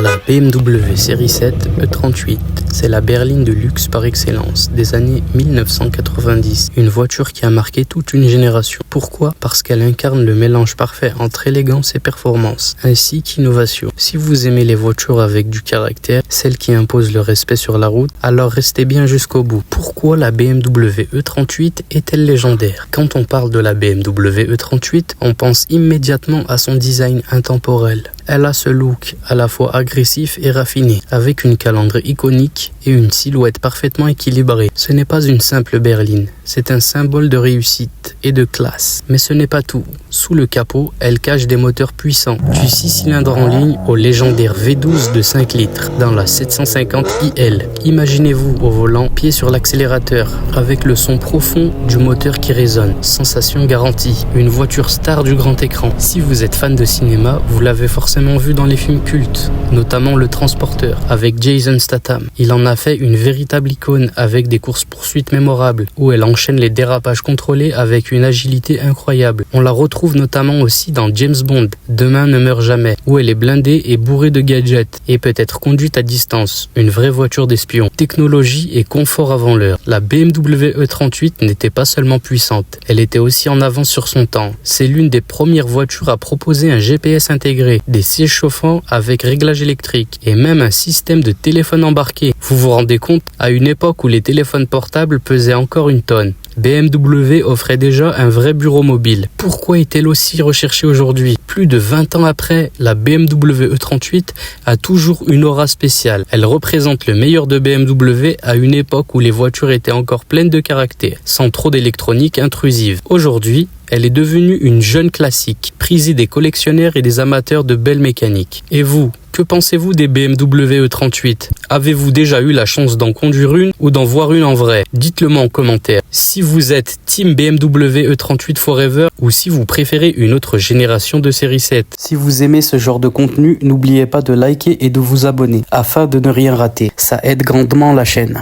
La BMW série 7 E38, c'est la berline de luxe par excellence des années 1990. Une voiture qui a marqué toute une génération. Pourquoi ? Parce qu'elle incarne le mélange parfait entre élégance et performance, ainsi qu'innovation. Si vous aimez les voitures avec du caractère, celles qui imposent le respect sur la route, alors restez bien jusqu'au bout. Pourquoi la BMW E38 est-elle légendaire ? Quand on parle de la BMW E38, on pense immédiatement à son design intemporel. Elle a ce look à la fois agressif et raffiné, avec une calandre iconique et une silhouette parfaitement équilibrée. Ce n'est pas une simple berline, c'est un symbole de réussite et de classe. Mais ce n'est pas tout. Sous le capot, elle cache des moteurs puissants, du 6 cylindres en ligne au légendaire V12 de 5 litres dans la 750 IL. Imaginez-vous au volant, pied sur l'accélérateur, avec le son profond du moteur qui résonne. Sensation garantie, une voiture star du grand écran. Si vous êtes fan de cinéma, vous l'avez forcément vu dans les films cultes, notamment Le Transporteur avec Jason Statham. Il en a fait une véritable icône avec des courses-poursuites mémorables où elle enchaîne les dérapages contrôlés avec une agilité incroyable. On la retrouve notamment aussi dans James Bond, Demain ne meurt jamais, où elle est blindée et bourrée de gadgets et peut être conduite à distance, une vraie voiture d'espion. Technologie et confort avant l'heure. La BMW E38 n'était pas seulement puissante, elle était aussi en avance sur son temps. C'est l'une des premières voitures à proposer un GPS intégré, des sièges chauffants avec réglage électrique et même un système de téléphone embarqué. Vous vous rendez compte, à une époque où les téléphones portables pesaient encore une tonne, BMW offrait déjà un vrai bureau mobile. Pourquoi est-elle aussi recherchée aujourd'hui ? Plus de 20 ans après, la BMW E38 a toujours une aura spéciale. Elle représente le meilleur de BMW à une époque où les voitures étaient encore pleines de caractère, sans trop d'électronique intrusive. Aujourd'hui, elle est devenue une jeune classique, prisée des collectionneurs et des amateurs de belles mécaniques. Et vous, que pensez-vous des BMW E38 ? Avez-vous déjà eu la chance d'en conduire une ou d'en voir une en vrai ? Dites-le moi en commentaire. Si vous êtes team BMW E38 Forever ou si vous préférez une autre génération de série 7. Si vous aimez ce genre de contenu, n'oubliez pas de liker et de vous abonner afin de ne rien rater. Ça aide grandement la chaîne.